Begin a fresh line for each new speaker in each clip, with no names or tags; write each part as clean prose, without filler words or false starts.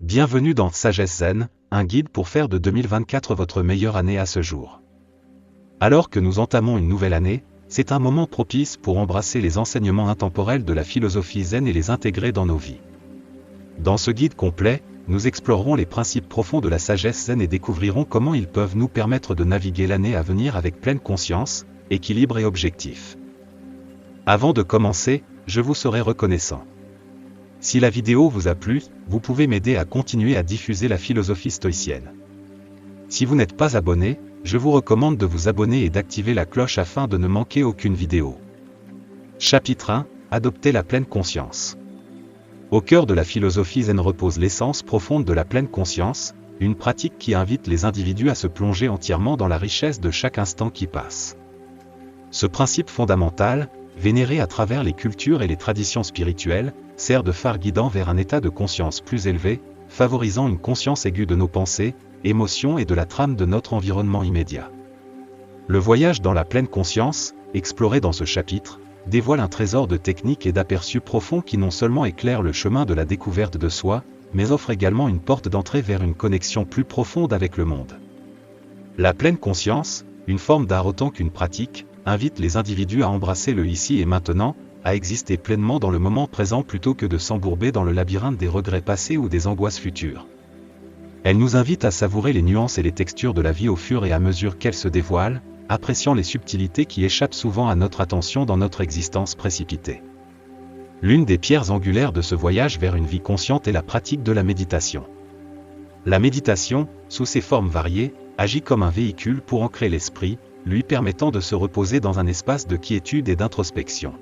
Bienvenue dans Sagesse Zen, un guide pour faire de 2024 votre meilleure année à ce jour. Alors que nous entamons une nouvelle année, c'est un moment propice pour embrasser les enseignements intemporels de la philosophie zen et les intégrer dans nos vies. Dans ce guide complet, nous explorerons les principes profonds de la sagesse zen et découvrirons comment ils peuvent nous permettre de naviguer l'année à venir avec pleine conscience, équilibre et objectif. Avant de commencer, je vous serai reconnaissant. Si la vidéo vous a plu, vous pouvez m'aider à continuer à diffuser la philosophie stoïcienne. Si vous n'êtes pas abonné, je vous recommande de vous abonner et d'activer la cloche afin de ne manquer aucune vidéo. Chapitre 1. Adopter la pleine conscience. Au cœur de la philosophie zen repose l'essence profonde de la pleine conscience, une pratique qui invite les individus à se plonger entièrement dans la richesse de chaque instant qui passe. Ce principe fondamental, vénéré à travers les cultures et les traditions spirituelles, sert de phare guidant vers un état de conscience plus élevé, favorisant une conscience aiguë de nos pensées, émotions et de la trame de notre environnement immédiat. Le voyage dans la pleine conscience, exploré dans ce chapitre, dévoile un trésor de techniques et d'aperçus profonds qui non seulement éclairent le chemin de la découverte de soi, mais offrent également une porte d'entrée vers une connexion plus profonde avec le monde. La pleine conscience, une forme d'art autant qu'une pratique, invite les individus à embrasser le ici et maintenant, à exister pleinement dans le moment présent plutôt que de s'embourber dans le labyrinthe des regrets passés ou des angoisses futures. Elle nous invite à savourer les nuances et les textures de la vie au fur et à mesure qu'elles se dévoilent, appréciant les subtilités qui échappent souvent à notre attention dans notre existence précipitée. L'une des pierres angulaires de ce voyage vers une vie consciente est la pratique de la méditation. La méditation, sous ses formes variées, agit comme un véhicule pour ancrer l'esprit, lui permettant de se reposer dans un espace de quiétude et d'introspection.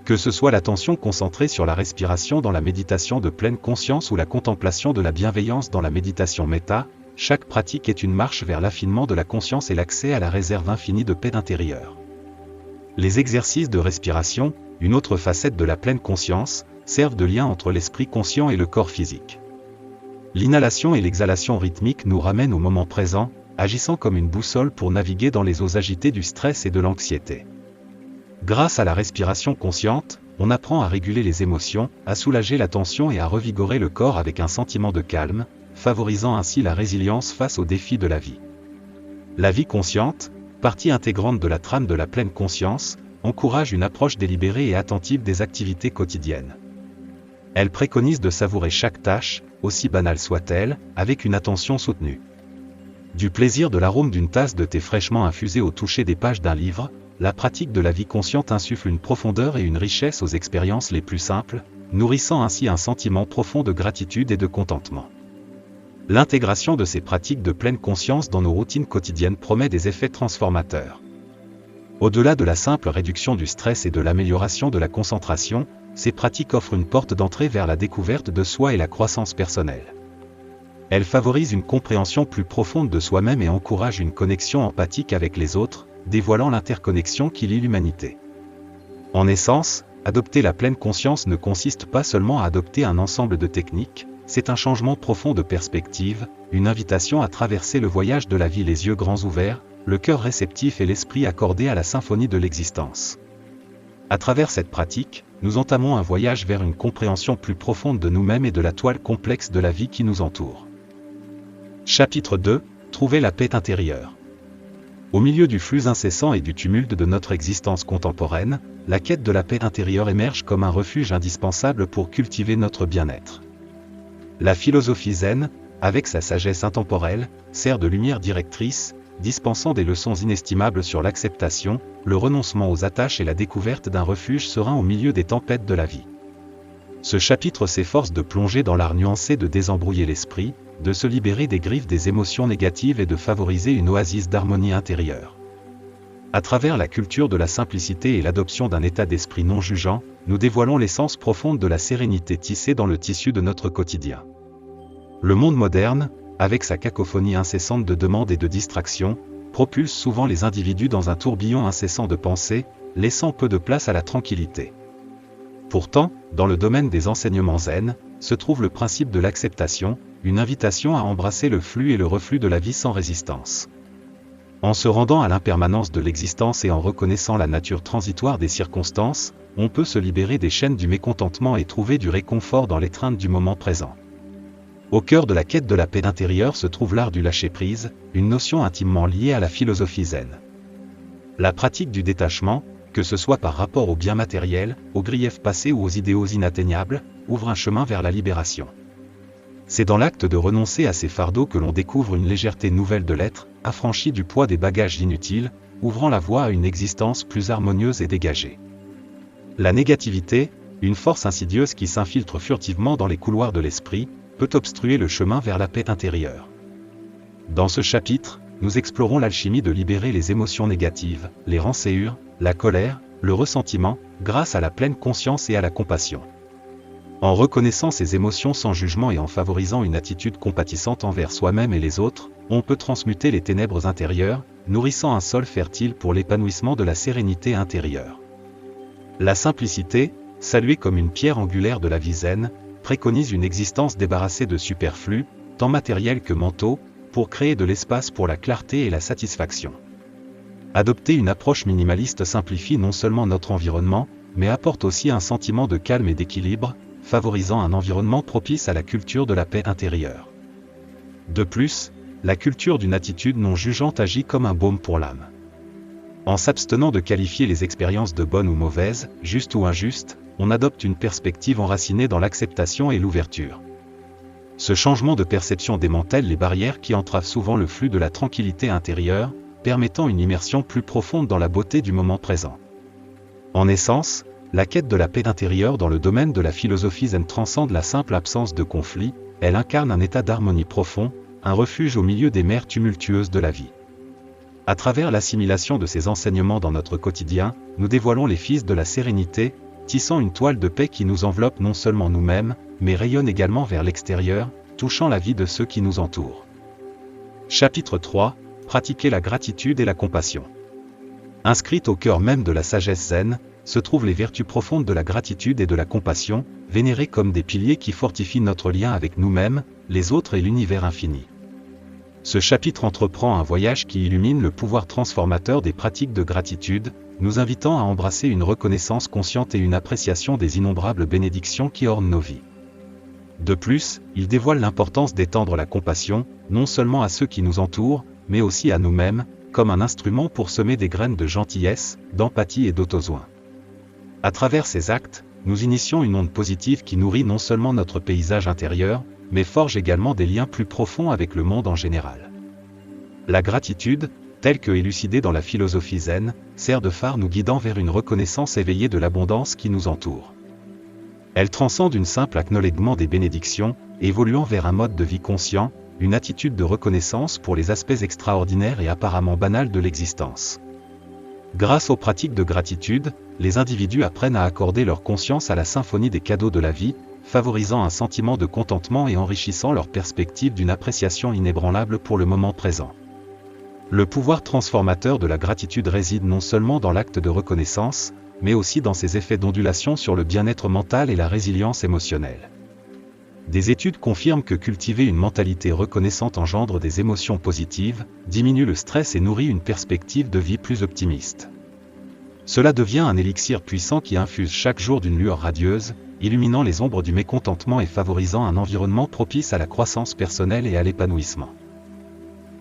Que ce soit l'attention concentrée sur la respiration dans la méditation de pleine conscience ou la contemplation de la bienveillance dans la méditation méta, chaque pratique est une marche vers l'affinement de la conscience et l'accès à la réserve infinie de paix intérieure. Les exercices de respiration, une autre facette de la pleine conscience, servent de lien entre l'esprit conscient et le corps physique. L'inhalation et l'exhalation rythmique nous ramènent au moment présent, agissant comme une boussole pour naviguer dans les eaux agitées du stress et de l'anxiété. Grâce à la respiration consciente, on apprend à réguler les émotions, à soulager la tension et à revigorer le corps avec un sentiment de calme, favorisant ainsi la résilience face aux défis de la vie. La vie consciente, partie intégrante de la trame de la pleine conscience, encourage une approche délibérée et attentive des activités quotidiennes. Elle préconise de savourer chaque tâche, aussi banale soit-elle, avec une attention soutenue. Du plaisir de l'arôme d'une tasse de thé fraîchement infusé au toucher des pages d'un livre, la pratique de la vie consciente insuffle une profondeur et une richesse aux expériences les plus simples, nourrissant ainsi un sentiment profond de gratitude et de contentement. L'intégration de ces pratiques de pleine conscience dans nos routines quotidiennes promet des effets transformateurs. Au-delà de la simple réduction du stress et de l'amélioration de la concentration, ces pratiques offrent une porte d'entrée vers la découverte de soi et la croissance personnelle. Elles favorisent une compréhension plus profonde de soi-même et encouragent une connexion empathique avec les autres, dévoilant l'interconnexion qui lie l'humanité. En essence, adopter la pleine conscience ne consiste pas seulement à adopter un ensemble de techniques, c'est un changement profond de perspective, une invitation à traverser le voyage de la vie les yeux grands ouverts, le cœur réceptif et l'esprit accordé à la symphonie de l'existence. À travers cette pratique, nous entamons un voyage vers une compréhension plus profonde de nous-mêmes et de la toile complexe de la vie qui nous entoure. Chapitre 2. Trouver la paix intérieure. Au milieu du flux incessant et du tumulte de notre existence contemporaine, la quête de la paix intérieure émerge comme un refuge indispensable pour cultiver notre bien-être. La philosophie zen, avec sa sagesse intemporelle, sert de lumière directrice, dispensant des leçons inestimables sur l'acceptation, le renoncement aux attaches et la découverte d'un refuge serein au milieu des tempêtes de la vie. Ce chapitre s'efforce de plonger dans l'art nuancé de désembrouiller l'esprit, de se libérer des griffes des émotions négatives et de favoriser une oasis d'harmonie intérieure. À travers la culture de la simplicité et l'adoption d'un état d'esprit non jugeant, nous dévoilons l'essence profonde de la sérénité tissée dans le tissu de notre quotidien. Le monde moderne, avec sa cacophonie incessante de demandes et de distractions, propulse souvent les individus dans un tourbillon incessant de pensées, laissant peu de place à la tranquillité. Pourtant, dans le domaine des enseignements zen, se trouve le principe de l'acceptation, une invitation à embrasser le flux et le reflux de la vie sans résistance. En se rendant à l'impermanence de l'existence et en reconnaissant la nature transitoire des circonstances, on peut se libérer des chaînes du mécontentement et trouver du réconfort dans l'étreinte du moment présent. Au cœur de la quête de la paix intérieure se trouve l'art du lâcher-prise, une notion intimement liée à la philosophie zen. La pratique du détachement, que ce soit par rapport aux biens matériels, aux griefs passés ou aux idéaux inatteignables, ouvre un chemin vers la libération. C'est dans l'acte de renoncer à ces fardeaux que l'on découvre une légèreté nouvelle de l'être, affranchie du poids des bagages inutiles, ouvrant la voie à une existence plus harmonieuse et dégagée. La négativité, une force insidieuse qui s'infiltre furtivement dans les couloirs de l'esprit, peut obstruer le chemin vers la paix intérieure. Dans ce chapitre, nous explorons l'alchimie de libérer les émotions négatives, les rançéures, la colère, le ressentiment, grâce à la pleine conscience et à la compassion. En reconnaissant ces émotions sans jugement et en favorisant une attitude compatissante envers soi-même et les autres, on peut transmuter les ténèbres intérieures, nourrissant un sol fertile pour l'épanouissement de la sérénité intérieure. La simplicité, saluée comme une pierre angulaire de la vie zen, préconise une existence débarrassée de superflus, tant matériels que mentaux, pour créer de l'espace pour la clarté et la satisfaction. Adopter une approche minimaliste simplifie non seulement notre environnement, mais apporte aussi un sentiment de calme et d'équilibre, favorisant un environnement propice à la culture de la paix intérieure. De plus, la culture d'une attitude non jugeante agit comme un baume pour l'âme. En s'abstenant de qualifier les expériences de bonnes ou mauvaises, justes ou injustes, on adopte une perspective enracinée dans l'acceptation et l'ouverture. Ce changement de perception démantèle les barrières qui entravent souvent le flux de la tranquillité intérieure, permettant une immersion plus profonde dans la beauté du moment présent. En essence, la quête de la paix intérieure dans le domaine de la philosophie zen transcende la simple absence de conflit, elle incarne un état d'harmonie profond, un refuge au milieu des mers tumultueuses de la vie. À travers l'assimilation de ces enseignements dans notre quotidien, nous dévoilons les fils de la sérénité, tissant une toile de paix qui nous enveloppe non seulement nous-mêmes, mais rayonne également vers l'extérieur, touchant la vie de ceux qui nous entourent. Chapitre 3 : Pratiquer la gratitude et la compassion. Inscrite au cœur même de la sagesse zen, se trouvent les vertus profondes de la gratitude et de la compassion, vénérées comme des piliers qui fortifient notre lien avec nous-mêmes, les autres et l'univers infini. Ce chapitre entreprend un voyage qui illumine le pouvoir transformateur des pratiques de gratitude, nous invitant à embrasser une reconnaissance consciente et une appréciation des innombrables bénédictions qui ornent nos vies. De plus, il dévoile l'importance d'étendre la compassion, non seulement à ceux qui nous entourent, mais aussi à nous-mêmes, comme un instrument pour semer des graines de gentillesse, d'empathie et d'autosoin. À travers ces actes, nous initions une onde positive qui nourrit non seulement notre paysage intérieur, mais forge également des liens plus profonds avec le monde en général. La gratitude, telle que élucidée dans la philosophie zen, sert de phare nous guidant vers une reconnaissance éveillée de l'abondance qui nous entoure. Elle transcende une simple acknowledgement des bénédictions, évoluant vers un mode de vie conscient, une attitude de reconnaissance pour les aspects extraordinaires et apparemment banals de l'existence. Grâce aux pratiques de gratitude, les individus apprennent à accorder leur conscience à la symphonie des cadeaux de la vie, favorisant un sentiment de contentement et enrichissant leur perspective d'une appréciation inébranlable pour le moment présent. Le pouvoir transformateur de la gratitude réside non seulement dans l'acte de reconnaissance, mais aussi dans ses effets d'ondulation sur le bien-être mental et la résilience émotionnelle. Des études confirment que cultiver une mentalité reconnaissante engendre des émotions positives, diminue le stress et nourrit une perspective de vie plus optimiste. Cela devient un élixir puissant qui infuse chaque jour d'une lueur radieuse, illuminant les ombres du mécontentement et favorisant un environnement propice à la croissance personnelle et à l'épanouissement.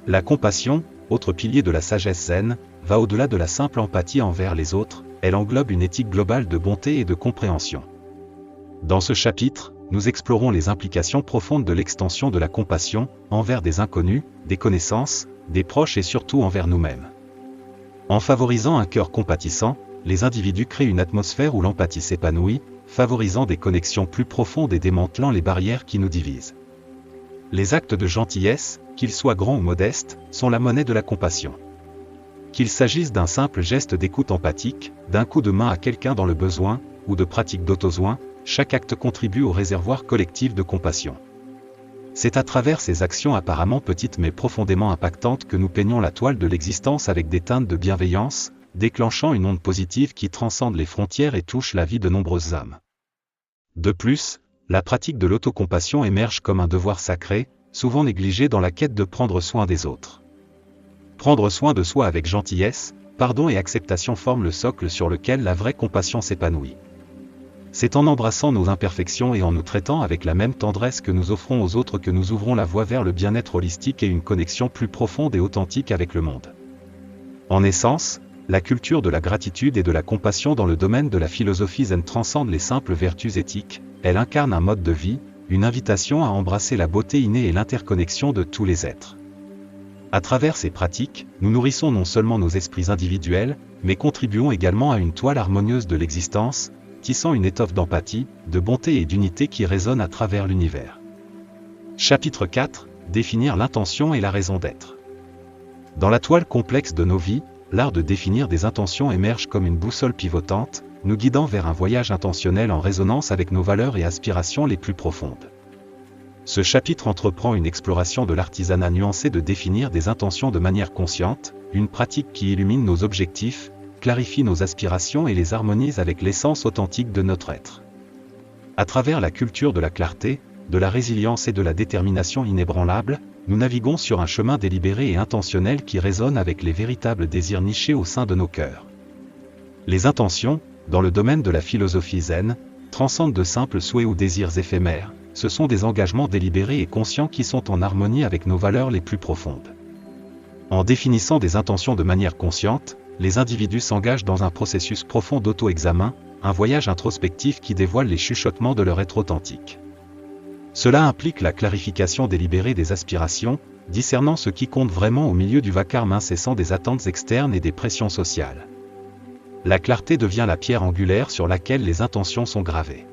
La compassion, autre pilier de la sagesse zen, va au-delà de la simple empathie envers les autres, elle englobe une éthique globale de bonté et de compréhension. Dans ce chapitre, nous explorons les implications profondes de l'extension de la compassion, envers des inconnus, des connaissances, des proches et surtout envers nous-mêmes. En favorisant un cœur compatissant, les individus créent une atmosphère où l'empathie s'épanouit, favorisant des connexions plus profondes et démantelant les barrières qui nous divisent. Les actes de gentillesse, qu'ils soient grands ou modestes, sont la monnaie de la compassion. Qu'il s'agisse d'un simple geste d'écoute empathique, d'un coup de main à quelqu'un dans le besoin, ou de pratiques d'autosoin, chaque acte contribue au réservoir collectif de compassion. C'est à travers ces actions apparemment petites mais profondément impactantes que nous peignons la toile de l'existence avec des teintes de bienveillance, déclenchant une onde positive qui transcende les frontières et touche la vie de nombreuses âmes. De plus, la pratique de l'autocompassion émerge comme un devoir sacré, souvent négligé dans la quête de prendre soin des autres. Prendre soin de soi avec gentillesse, pardon et acceptation forment le socle sur lequel la vraie compassion s'épanouit. C'est en embrassant nos imperfections et en nous traitant avec la même tendresse que nous offrons aux autres que nous ouvrons la voie vers le bien-être holistique et une connexion plus profonde et authentique avec le monde. En essence, la culture de la gratitude et de la compassion dans le domaine de la philosophie zen transcende les simples vertus éthiques, elle incarne un mode de vie, une invitation à embrasser la beauté innée et l'interconnexion de tous les êtres. À travers ces pratiques, nous nourrissons non seulement nos esprits individuels, mais contribuons également à une toile harmonieuse de l'existence, tissant une étoffe d'empathie, de bonté et d'unité qui résonne à travers l'univers. Chapitre 4. Définir l'intention et la raison d'être. Dans la toile complexe de nos vies, l'art de définir des intentions émerge comme une boussole pivotante, nous guidant vers un voyage intentionnel en résonance avec nos valeurs et aspirations les plus profondes. Ce chapitre entreprend une exploration de l'artisanat nuancé de définir des intentions de manière consciente, une pratique qui illumine nos objectifs, clarifie nos aspirations et les harmonise avec l'essence authentique de notre être. À travers la culture de la clarté, de la résilience et de la détermination inébranlable, nous naviguons sur un chemin délibéré et intentionnel qui résonne avec les véritables désirs nichés au sein de nos cœurs. Les intentions, dans le domaine de la philosophie zen, transcendent de simples souhaits ou désirs éphémères, ce sont des engagements délibérés et conscients qui sont en harmonie avec nos valeurs les plus profondes. En définissant des intentions de manière consciente, les individus s'engagent dans un processus profond d'auto-examen, un voyage introspectif qui dévoile les chuchotements de leur être authentique. Cela implique la clarification délibérée des aspirations, discernant ce qui compte vraiment au milieu du vacarme incessant des attentes externes et des pressions sociales. La clarté devient la pierre angulaire sur laquelle les intentions sont gravées.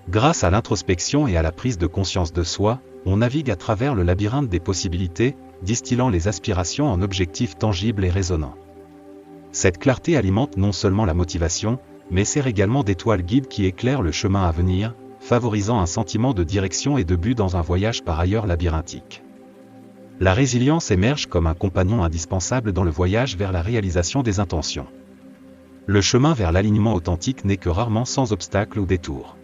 Grâce à l'introspection et à la prise de conscience de soi, on navigue à travers le labyrinthe des possibilités, distillant les aspirations en objectifs tangibles et résonnants. Cette clarté alimente non seulement la motivation, mais sert également d'étoile guide qui éclaire le chemin à venir, favorisant un sentiment de direction et de but dans un voyage par ailleurs labyrinthique. La résilience émerge comme un compagnon indispensable dans le voyage vers la réalisation des intentions. Le chemin vers l'alignement authentique n'est que rarement sans obstacle ou détour.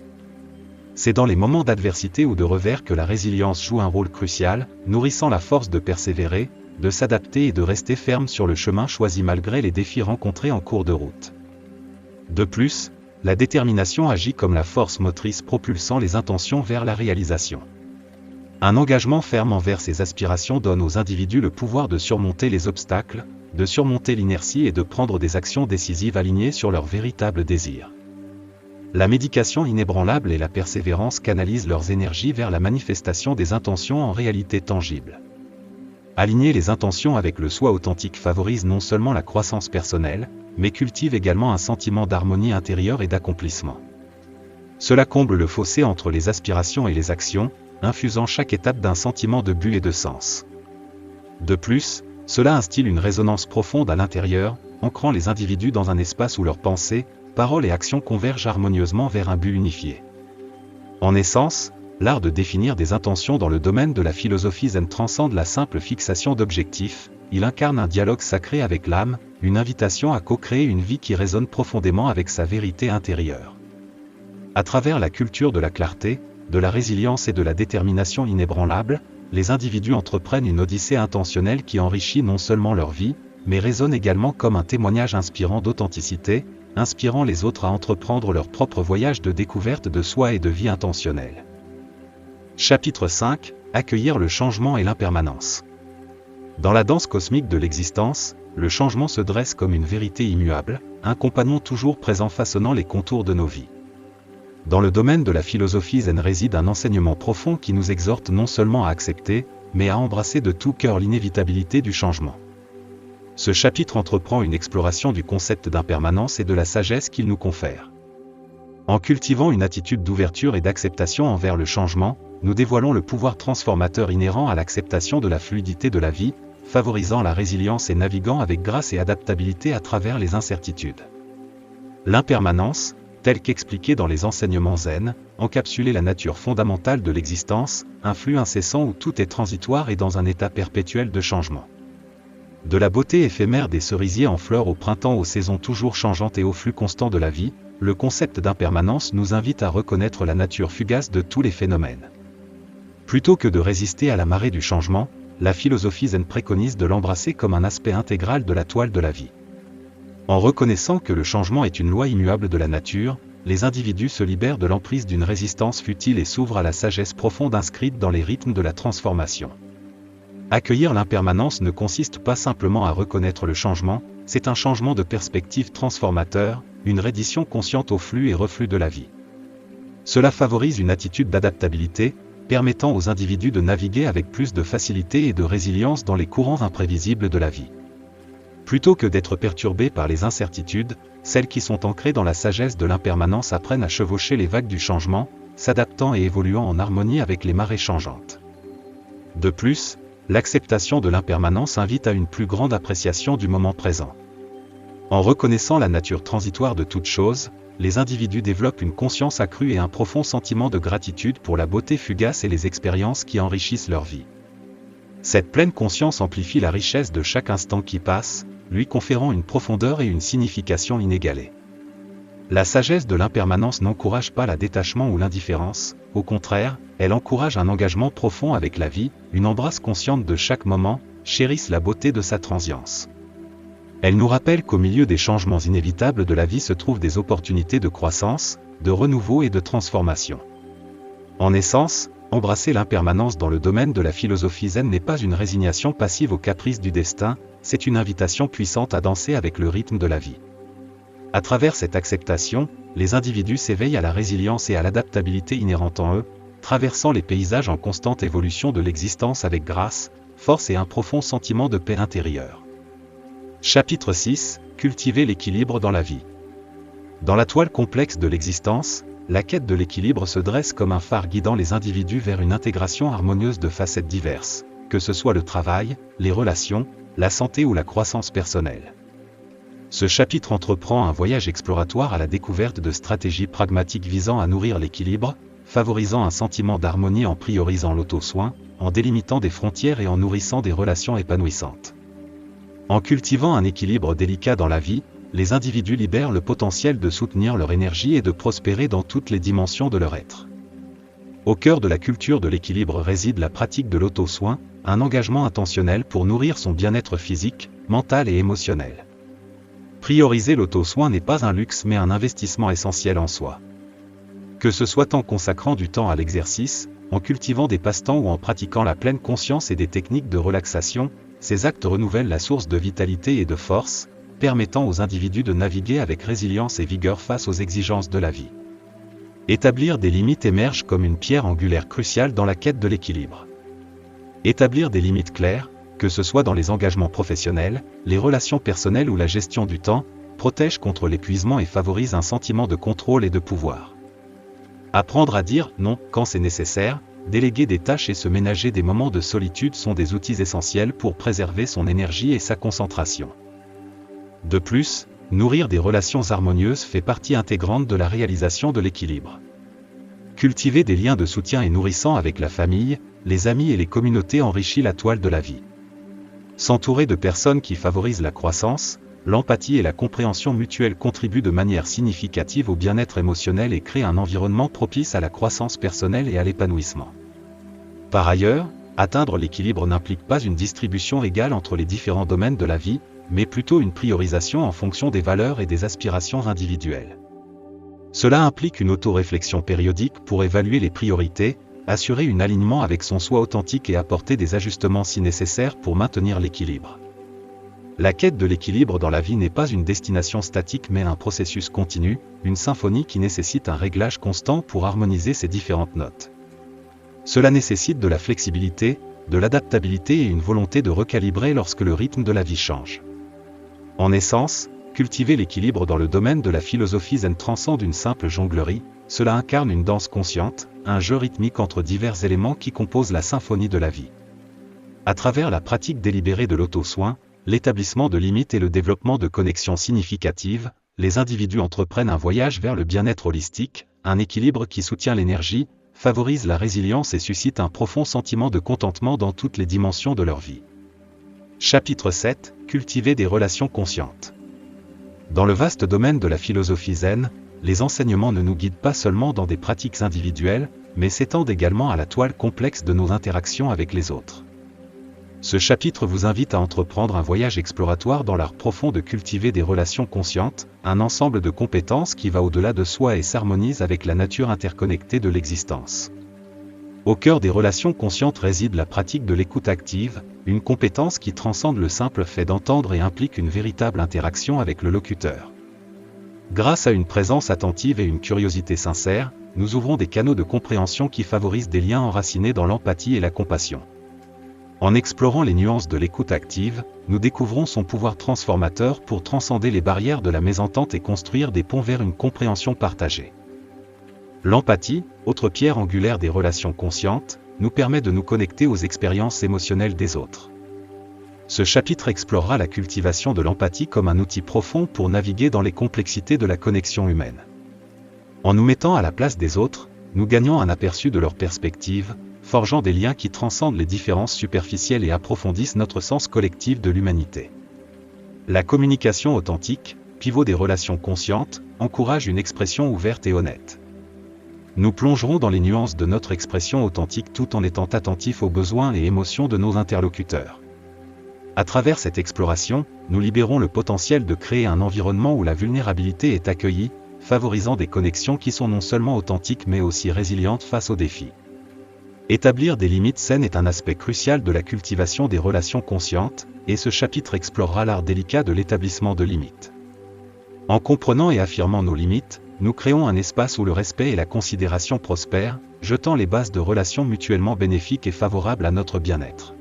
C'est dans les moments d'adversité ou de revers que la résilience joue un rôle crucial, nourrissant la force de persévérer, de s'adapter et de rester ferme sur le chemin choisi malgré les défis rencontrés en cours de route. De plus, la détermination agit comme la force motrice propulsant les intentions vers la réalisation. Un engagement ferme envers ses aspirations donne aux individus le pouvoir de surmonter les obstacles, de surmonter l'inertie et de prendre des actions décisives alignées sur leurs véritables désirs. La méditation inébranlable et la persévérance canalisent leurs énergies vers la manifestation des intentions en réalité tangibles. Aligner les intentions avec le soi authentique favorise non seulement la croissance personnelle, mais cultive également un sentiment d'harmonie intérieure et d'accomplissement. Cela comble le fossé entre les aspirations et les actions, infusant chaque étape d'un sentiment de but et de sens. De plus, cela instille une résonance profonde à l'intérieur, ancrant les individus dans un espace où leurs pensées, paroles et actions convergent harmonieusement vers un but unifié. En essence, l'art de définir des intentions dans le domaine de la philosophie zen transcende la simple fixation d'objectifs, il incarne un dialogue sacré avec l'âme, une invitation à co-créer une vie qui résonne profondément avec sa vérité intérieure. À travers la culture de la clarté, de la résilience et de la détermination inébranlable, les individus entreprennent une odyssée intentionnelle qui enrichit non seulement leur vie, mais résonne également comme un témoignage inspirant d'authenticité, inspirant les autres à entreprendre leur propre voyage de découverte de soi et de vie intentionnelle. Chapitre 5. Accueillir le changement et l'impermanence. Dans la danse cosmique de l'existence, le changement se dresse comme une vérité immuable, un compagnon toujours présent façonnant les contours de nos vies. Dans le domaine de la philosophie zen réside un enseignement profond qui nous exhorte non seulement à accepter, mais à embrasser de tout cœur l'inévitabilité du changement. Ce chapitre entreprend une exploration du concept d'impermanence et de la sagesse qu'il nous confère. En cultivant une attitude d'ouverture et d'acceptation envers le changement, nous dévoilons le pouvoir transformateur inhérent à l'acceptation de la fluidité de la vie, favorisant la résilience et naviguant avec grâce et adaptabilité à travers les incertitudes. L'impermanence, telle qu'expliquée dans les enseignements zen, encapsuler la nature fondamentale de l'existence, un flux incessant où tout est transitoire et dans un état perpétuel de changement. De la beauté éphémère des cerisiers en fleurs au printemps aux saisons toujours changeantes et au flux constant de la vie, le concept d'impermanence nous invite à reconnaître la nature fugace de tous les phénomènes. Plutôt que de résister à la marée du changement, la philosophie zen préconise de l'embrasser comme un aspect intégral de la toile de la vie. En reconnaissant que le changement est une loi immuable de la nature, les individus se libèrent de l'emprise d'une résistance futile et s'ouvrent à la sagesse profonde inscrite dans les rythmes de la transformation. Accueillir l'impermanence ne consiste pas simplement à reconnaître le changement, c'est un changement de perspective transformateur, une reddition consciente au flux et reflux de la vie. Cela favorise une attitude d'adaptabilité, permettant aux individus de naviguer avec plus de facilité et de résilience dans les courants imprévisibles de la vie. Plutôt que d'être perturbés par les incertitudes, celles qui sont ancrées dans la sagesse de l'impermanence apprennent à chevaucher les vagues du changement, s'adaptant et évoluant en harmonie avec les marées changeantes. De plus, l'acceptation de l'impermanence invite à une plus grande appréciation du moment présent. En reconnaissant la nature transitoire de toute chose, les individus développent une conscience accrue et un profond sentiment de gratitude pour la beauté fugace et les expériences qui enrichissent leur vie. Cette pleine conscience amplifie la richesse de chaque instant qui passe, lui conférant une profondeur et une signification inégalées. La sagesse de l'impermanence n'encourage pas la détachement ou l'indifférence, au contraire, elle encourage un engagement profond avec la vie, une embrasse consciente de chaque moment, chérisse la beauté de sa transience. Elle nous rappelle qu'au milieu des changements inévitables de la vie se trouvent des opportunités de croissance, de renouveau et de transformation. En essence, embrasser l'impermanence dans le domaine de la philosophie zen n'est pas une résignation passive aux caprices du destin, c'est une invitation puissante à danser avec le rythme de la vie. À travers cette acceptation, les individus s'éveillent à la résilience et à l'adaptabilité inhérentes en eux, traversant les paysages en constante évolution de l'existence avec grâce, force et un profond sentiment de paix intérieure. Chapitre 6 – Cultiver l'équilibre dans la vie. Dans la toile complexe de l'existence, la quête de l'équilibre se dresse comme un phare guidant les individus vers une intégration harmonieuse de facettes diverses, que ce soit le travail, les relations, la santé ou la croissance personnelle. Ce chapitre entreprend un voyage exploratoire à la découverte de stratégies pragmatiques visant à nourrir l'équilibre, favorisant un sentiment d'harmonie en priorisant l'auto-soin, en délimitant des frontières et en nourrissant des relations épanouissantes. En cultivant un équilibre délicat dans la vie, les individus libèrent le potentiel de soutenir leur énergie et de prospérer dans toutes les dimensions de leur être. Au cœur de la culture de l'équilibre réside la pratique de l'auto-soin, un engagement intentionnel pour nourrir son bien-être physique, mental et émotionnel. Prioriser l'auto-soin n'est pas un luxe mais un investissement essentiel en soi. Que ce soit en consacrant du temps à l'exercice, en cultivant des passe-temps ou en pratiquant la pleine conscience et des techniques de relaxation, ces actes renouvellent la source de vitalité et de force, permettant aux individus de naviguer avec résilience et vigueur face aux exigences de la vie. Établir des limites émerge comme une pierre angulaire cruciale dans la quête de l'équilibre. Établir des limites claires, que ce soit dans les engagements professionnels, les relations personnelles ou la gestion du temps, protège contre l'épuisement et favorise un sentiment de contrôle et de pouvoir. Apprendre à dire non quand c'est nécessaire, déléguer des tâches et se ménager des moments de solitude sont des outils essentiels pour préserver son énergie et sa concentration. De plus, nourrir des relations harmonieuses fait partie intégrante de la réalisation de l'équilibre. Cultiver des liens de soutien et nourrissants avec la famille, les amis et les communautés enrichit la toile de la vie. S'entourer de personnes qui favorisent la croissance, l'empathie et la compréhension mutuelle contribuent de manière significative au bien-être émotionnel et créent un environnement propice à la croissance personnelle et à l'épanouissement. Par ailleurs, atteindre l'équilibre n'implique pas une distribution égale entre les différents domaines de la vie, mais plutôt une priorisation en fonction des valeurs et des aspirations individuelles. Cela implique une auto-réflexion périodique pour évaluer les priorités, assurer un alignement avec son soi authentique et apporter des ajustements si nécessaire pour maintenir l'équilibre. La quête de l'équilibre dans la vie n'est pas une destination statique mais un processus continu, une symphonie qui nécessite un réglage constant pour harmoniser ses différentes notes. Cela nécessite de la flexibilité, de l'adaptabilité et une volonté de recalibrer lorsque le rythme de la vie change. En essence, cultiver l'équilibre dans le domaine de la philosophie zen transcende une simple jonglerie, cela incarne une danse consciente, un jeu rythmique entre divers éléments qui composent la symphonie de la vie. À travers la pratique délibérée de l'auto-soin, l'établissement de limites et le développement de connexions significatives, les individus entreprennent un voyage vers le bien-être holistique, un équilibre qui soutient l'énergie, favorise la résilience et suscite un profond sentiment de contentement dans toutes les dimensions de leur vie. Chapitre 7 – Cultiver des relations conscientes. Dans le vaste domaine de la philosophie zen, les enseignements ne nous guident pas seulement dans des pratiques individuelles, mais s'étendent également à la toile complexe de nos interactions avec les autres. Ce chapitre vous invite à entreprendre un voyage exploratoire dans l'art profond de cultiver des relations conscientes, un ensemble de compétences qui va au-delà de soi et s'harmonise avec la nature interconnectée de l'existence. Au cœur des relations conscientes réside la pratique de l'écoute active, une compétence qui transcende le simple fait d'entendre et implique une véritable interaction avec le locuteur. Grâce à une présence attentive et une curiosité sincère, nous ouvrons des canaux de compréhension qui favorisent des liens enracinés dans l'empathie et la compassion. En explorant les nuances de l'écoute active, nous découvrons son pouvoir transformateur pour transcender les barrières de la mésentente et construire des ponts vers une compréhension partagée. L'empathie, autre pierre angulaire des relations conscientes, nous permet de nous connecter aux expériences émotionnelles des autres. Ce chapitre explorera la cultivation de l'empathie comme un outil profond pour naviguer dans les complexités de la connexion humaine. En nous mettant à la place des autres, nous gagnons un aperçu de leur perspective, forgeant des liens qui transcendent les différences superficielles et approfondissent notre sens collectif de l'humanité. La communication authentique, pivot des relations conscientes, encourage une expression ouverte et honnête. Nous plongerons dans les nuances de notre expression authentique tout en étant attentifs aux besoins et émotions de nos interlocuteurs. À travers cette exploration, nous libérons le potentiel de créer un environnement où la vulnérabilité est accueillie, favorisant des connexions qui sont non seulement authentiques mais aussi résilientes face aux défis. Établir des limites saines est un aspect crucial de la cultivation des relations conscientes, et ce chapitre explorera l'art délicat de l'établissement de limites. En comprenant et affirmant nos limites, nous créons un espace où le respect et la considération prospèrent, jetant les bases de relations mutuellement bénéfiques et favorables à notre bien-être.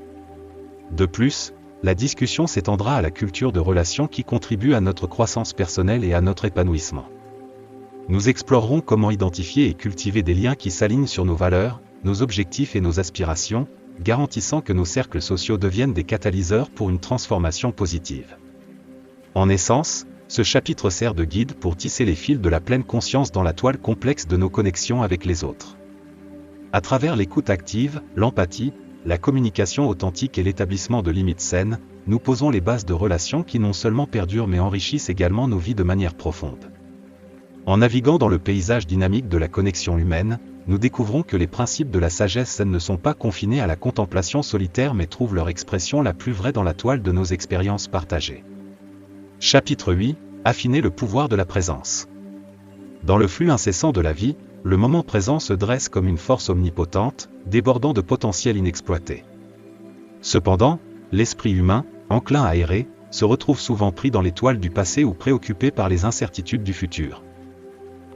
De plus, la discussion s'étendra à la culture de relations qui contribue à notre croissance personnelle et à notre épanouissement. Nous explorerons comment identifier et cultiver des liens qui s'alignent sur nos valeurs, nos objectifs et nos aspirations, garantissant que nos cercles sociaux deviennent des catalyseurs pour une transformation positive. En essence, ce chapitre sert de guide pour tisser les fils de la pleine conscience dans la toile complexe de nos connexions avec les autres. À travers l'écoute active, l'empathie, la communication authentique et l'établissement de limites saines, nous posons les bases de relations qui non seulement perdurent mais enrichissent également nos vies de manière profonde. En naviguant dans le paysage dynamique de la connexion humaine, nous découvrons que les principes de la sagesse saine ne sont pas confinés à la contemplation solitaire mais trouvent leur expression la plus vraie dans la toile de nos expériences partagées. Chapitre 8. Affiner le pouvoir de la présence. Dans le flux incessant de la vie, le moment présent se dresse comme une force omnipotente, débordant de potentiel inexploité. Cependant, l'esprit humain, enclin à errer, se retrouve souvent pris dans les toiles du passé ou préoccupé par les incertitudes du futur.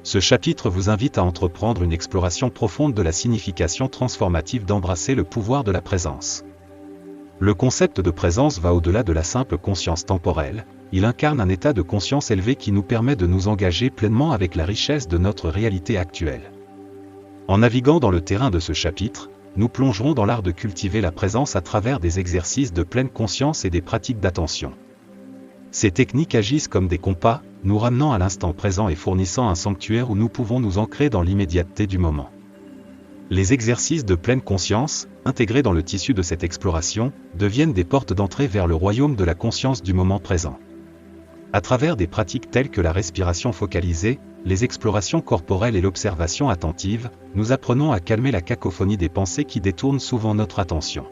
Ce chapitre vous invite à entreprendre une exploration profonde de la signification transformative d'embrasser le pouvoir de la présence. Le concept de présence va au-delà de la simple conscience temporelle, il incarne un état de conscience élevé qui nous permet de nous engager pleinement avec la richesse de notre réalité actuelle. En naviguant dans le terrain de ce chapitre, nous plongerons dans l'art de cultiver la présence à travers des exercices de pleine conscience et des pratiques d'attention. Ces techniques agissent comme des compas, nous ramenant à l'instant présent et fournissant un sanctuaire où nous pouvons nous ancrer dans l'immédiateté du moment. Les exercices de pleine conscience, intégrés dans le tissu de cette exploration, deviennent des portes d'entrée vers le royaume de la conscience du moment présent. À travers des pratiques telles que la respiration focalisée, les explorations corporelles et l'observation attentive, nous apprenons à calmer la cacophonie des pensées qui détournent souvent notre attention.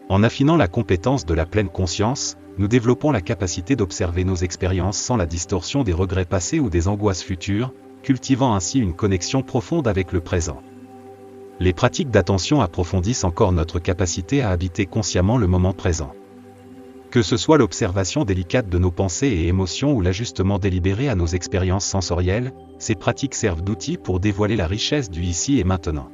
En affinant la compétence de la pleine conscience, nous développons la capacité d'observer nos expériences sans la distorsion des regrets passés ou des angoisses futures, cultivant ainsi une connexion profonde avec le présent. Les pratiques d'attention approfondissent encore notre capacité à habiter consciemment le moment présent. Que ce soit l'observation délicate de nos pensées et émotions ou l'ajustement délibéré à nos expériences sensorielles, ces pratiques servent d'outils pour dévoiler la richesse du ici et maintenant.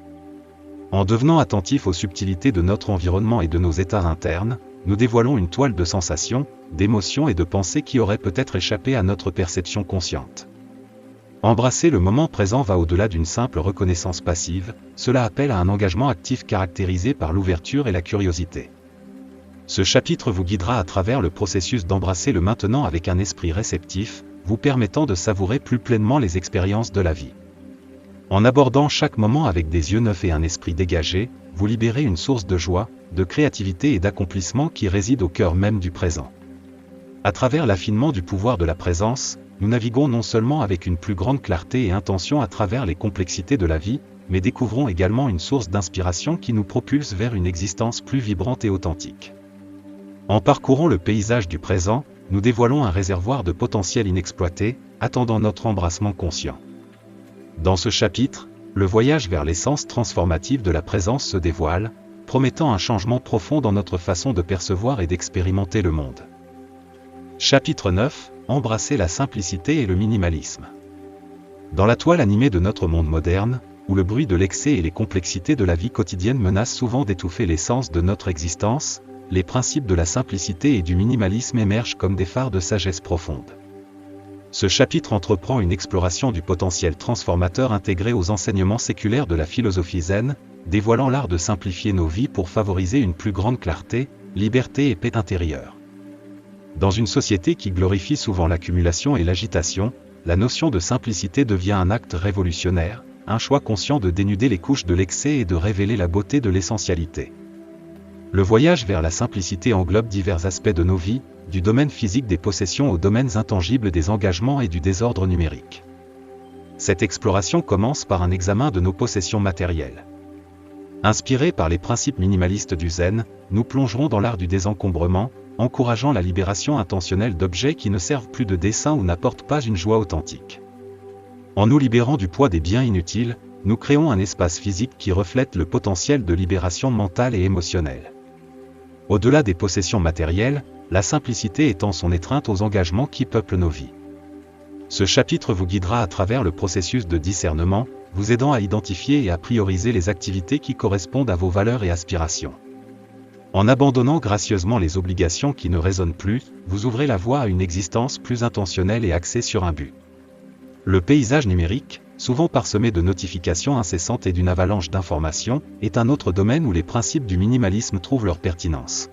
En devenant attentifs aux subtilités de notre environnement et de nos états internes, nous dévoilons une toile de sensations, d'émotions et de pensées qui auraient peut-être échappé à notre perception consciente. Embrasser le moment présent va au-delà d'une simple reconnaissance passive, cela appelle à un engagement actif caractérisé par l'ouverture et la curiosité. Ce chapitre vous guidera à travers le processus d'embrasser le maintenant avec un esprit réceptif, vous permettant de savourer plus pleinement les expériences de la vie. En abordant chaque moment avec des yeux neufs et un esprit dégagé, vous libérez une source de joie, de créativité et d'accomplissement qui réside au cœur même du présent. À travers l'affinement du pouvoir de la présence, nous naviguons non seulement avec une plus grande clarté et intention à travers les complexités de la vie, mais découvrons également une source d'inspiration qui nous propulse vers une existence plus vibrante et authentique. En parcourant le paysage du présent, nous dévoilons un réservoir de potentiel inexploité, attendant notre embrassement conscient. Dans ce chapitre, le voyage vers l'essence transformative de la présence se dévoile, promettant un changement profond dans notre façon de percevoir et d'expérimenter le monde. Chapitre 9, embrasser la simplicité et le minimalisme. Dans la toile animée de notre monde moderne, où le bruit de l'excès et les complexités de la vie quotidienne menacent souvent d'étouffer l'essence de notre existence, les principes de la simplicité et du minimalisme émergent comme des phares de sagesse profonde. Ce chapitre entreprend une exploration du potentiel transformateur intégré aux enseignements séculaires de la philosophie zen, dévoilant l'art de simplifier nos vies pour favoriser une plus grande clarté, liberté et paix intérieure. Dans une société qui glorifie souvent l'accumulation et l'agitation, la notion de simplicité devient un acte révolutionnaire, un choix conscient de dénuder les couches de l'excès et de révéler la beauté de l'essentialité. Le voyage vers la simplicité englobe divers aspects de nos vies, du domaine physique des possessions aux domaines intangibles des engagements et du désordre numérique. Cette exploration commence par un examen de nos possessions matérielles. Inspirés par les principes minimalistes du zen, nous plongerons dans l'art du désencombrement, encourageant la libération intentionnelle d'objets qui ne servent plus de dessin ou n'apportent pas une joie authentique. En nous libérant du poids des biens inutiles, nous créons un espace physique qui reflète le potentiel de libération mentale et émotionnelle. Au-delà des possessions matérielles, la simplicité étend son étreinte aux engagements qui peuplent nos vies. Ce chapitre vous guidera à travers le processus de discernement, vous aidant à identifier et à prioriser les activités qui correspondent à vos valeurs et aspirations. En abandonnant gracieusement les obligations qui ne résonnent plus, vous ouvrez la voie à une existence plus intentionnelle et axée sur un but. Le paysage numérique, souvent parsemé de notifications incessantes et d'une avalanche d'informations, est un autre domaine où les principes du minimalisme trouvent leur pertinence.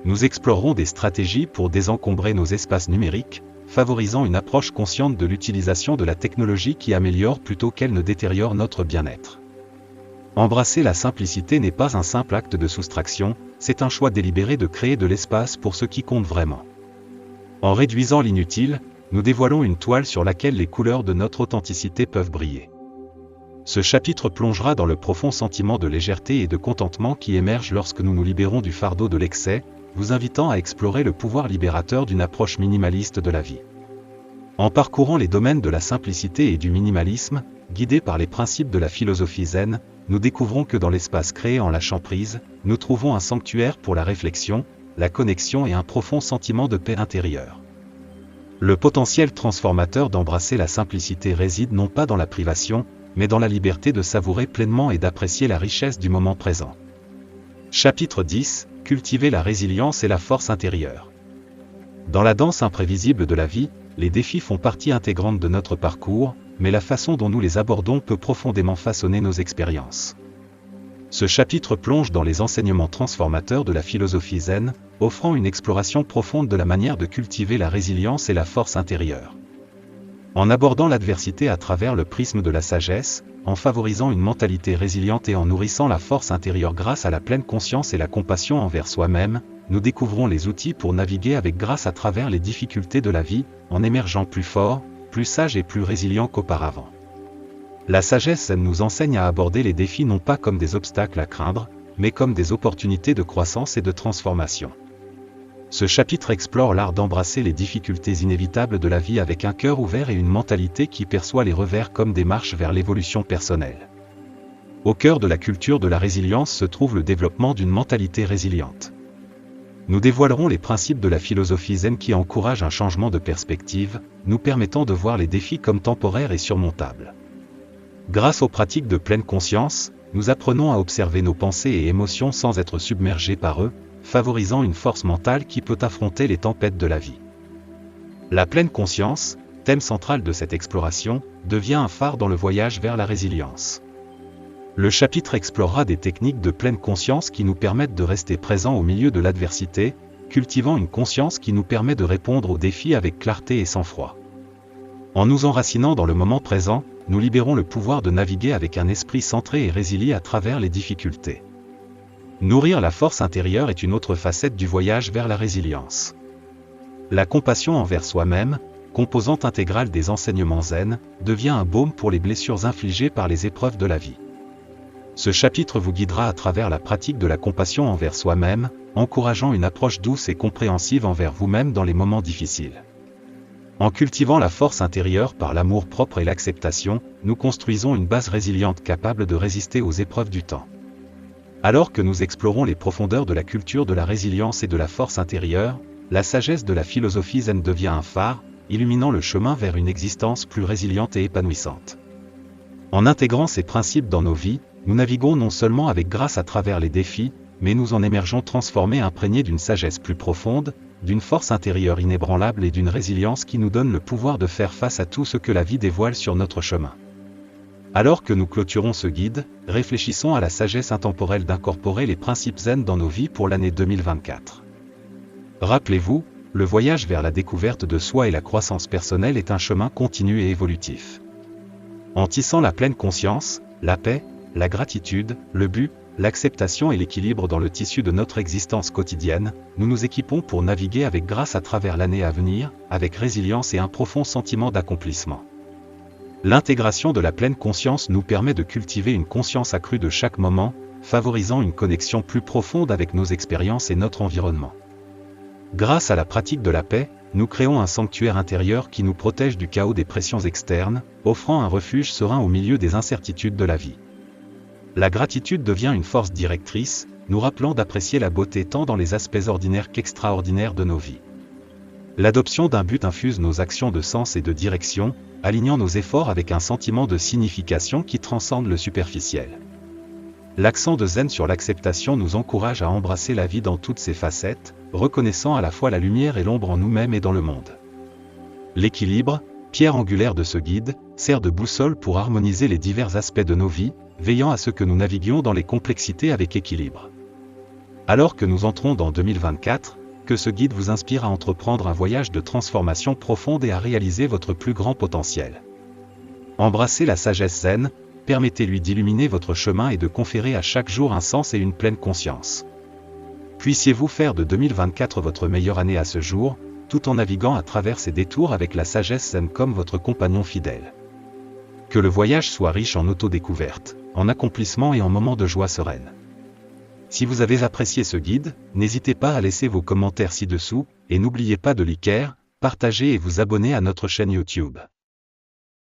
Nous explorerons des stratégies pour désencombrer nos espaces numériques, favorisant une approche consciente de l'utilisation de la technologie qui améliore plutôt qu'elle ne détériore notre bien-être. Embrasser la simplicité n'est pas un simple acte de soustraction, c'est un choix délibéré de créer de l'espace pour ce qui compte vraiment. En réduisant l'inutile, nous dévoilons une toile sur laquelle les couleurs de notre authenticité peuvent briller. Ce chapitre plongera dans le profond sentiment de légèreté et de contentement qui émerge lorsque nous nous libérons du fardeau de l'excès, vous invitant à explorer le pouvoir libérateur d'une approche minimaliste de la vie. En parcourant les domaines de la simplicité et du minimalisme, guidés par les principes de la philosophie zen, nous découvrons que dans l'espace créé en lâchant prise, nous trouvons un sanctuaire pour la réflexion, la connexion et un profond sentiment de paix intérieure. Le potentiel transformateur d'embrasser la simplicité réside non pas dans la privation, mais dans la liberté de savourer pleinement et d'apprécier la richesse du moment présent. Chapitre 10, cultiver la résilience et la force intérieure. Dans la danse imprévisible de la vie, les défis font partie intégrante de notre parcours, mais la façon dont nous les abordons peut profondément façonner nos expériences. Ce chapitre plonge dans les enseignements transformateurs de la philosophie zen, offrant une exploration profonde de la manière de cultiver la résilience et la force intérieure. En abordant l'adversité à travers le prisme de la sagesse, en favorisant une mentalité résiliente et en nourrissant la force intérieure grâce à la pleine conscience et la compassion envers soi-même, nous découvrons les outils pour naviguer avec grâce à travers les difficultés de la vie, en émergeant plus fort, plus sage et plus résilient qu'auparavant. La sagesse zen nous enseigne à aborder les défis non pas comme des obstacles à craindre, mais comme des opportunités de croissance et de transformation. Ce chapitre explore l'art d'embrasser les difficultés inévitables de la vie avec un cœur ouvert et une mentalité qui perçoit les revers comme des marches vers l'évolution personnelle. Au cœur de la culture de la résilience se trouve le développement d'une mentalité résiliente. Nous dévoilerons les principes de la philosophie zen qui encouragent un changement de perspective, nous permettant de voir les défis comme temporaires et surmontables. Grâce aux pratiques de pleine conscience, nous apprenons à observer nos pensées et émotions sans être submergés par eux, favorisant une force mentale qui peut affronter les tempêtes de la vie. La pleine conscience, thème central de cette exploration, devient un phare dans le voyage vers la résilience. Le chapitre explorera des techniques de pleine conscience qui nous permettent de rester présents au milieu de l'adversité, cultivant une conscience qui nous permet de répondre aux défis avec clarté et sang-froid. En nous enracinant dans le moment présent, nous libérons le pouvoir de naviguer avec un esprit centré et résilié à travers les difficultés. Nourrir la force intérieure est une autre facette du voyage vers la résilience. La compassion envers soi-même, composante intégrale des enseignements zen, devient un baume pour les blessures infligées par les épreuves de la vie. Ce chapitre vous guidera à travers la pratique de la compassion envers soi-même, encourageant une approche douce et compréhensive envers vous-même dans les moments difficiles. En cultivant la force intérieure par l'amour propre et l'acceptation, nous construisons une base résiliente capable de résister aux épreuves du temps. Alors que nous explorons les profondeurs de la culture de la résilience et de la force intérieure, la sagesse de la philosophie zen devient un phare, illuminant le chemin vers une existence plus résiliente et épanouissante. En intégrant ces principes dans nos vies, nous naviguons non seulement avec grâce à travers les défis, mais nous en émergeons transformés, imprégnés d'une sagesse plus profonde, d'une force intérieure inébranlable et d'une résilience qui nous donne le pouvoir de faire face à tout ce que la vie dévoile sur notre chemin. Alors que nous clôturons ce guide, réfléchissons à la sagesse intemporelle d'incorporer les principes zen dans nos vies pour l'année 2024. Rappelez-vous, le voyage vers la découverte de soi et la croissance personnelle est un chemin continu et évolutif. En tissant la pleine conscience, la paix, la gratitude, le but, l'acceptation et l'équilibre dans le tissu de notre existence quotidienne, nous nous équipons pour naviguer avec grâce à travers l'année à venir, avec résilience et un profond sentiment d'accomplissement. L'intégration de la pleine conscience nous permet de cultiver une conscience accrue de chaque moment, favorisant une connexion plus profonde avec nos expériences et notre environnement. Grâce à la pratique de la paix, nous créons un sanctuaire intérieur qui nous protège du chaos des pressions externes, offrant un refuge serein au milieu des incertitudes de la vie. La gratitude devient une force directrice, nous rappelant d'apprécier la beauté tant dans les aspects ordinaires qu'extraordinaires de nos vies. L'adoption d'un but infuse nos actions de sens et de direction, alignant nos efforts avec un sentiment de signification qui transcende le superficiel. L'accent de Zen sur l'acceptation nous encourage à embrasser la vie dans toutes ses facettes, reconnaissant à la fois la lumière et l'ombre en nous-mêmes et dans le monde. L'équilibre, pierre angulaire de ce guide, sert de boussole pour harmoniser les divers aspects de nos vies, veillant à ce que nous naviguions dans les complexités avec équilibre. Alors que nous entrons dans 2024, que ce guide vous inspire à entreprendre un voyage de transformation profonde et à réaliser votre plus grand potentiel. Embrassez la sagesse zen, permettez-lui d'illuminer votre chemin et de conférer à chaque jour un sens et une pleine conscience. Puissiez-vous faire de 2024 votre meilleure année à ce jour, tout en naviguant à travers ces détours avec la sagesse zen comme votre compagnon fidèle. Que le voyage soit riche en autodécouverte, en accomplissement et en moments de joie sereine. Si vous avez apprécié ce guide, n'hésitez pas à laisser vos commentaires ci-dessous, et n'oubliez pas de liker, partager et vous abonner à notre chaîne YouTube.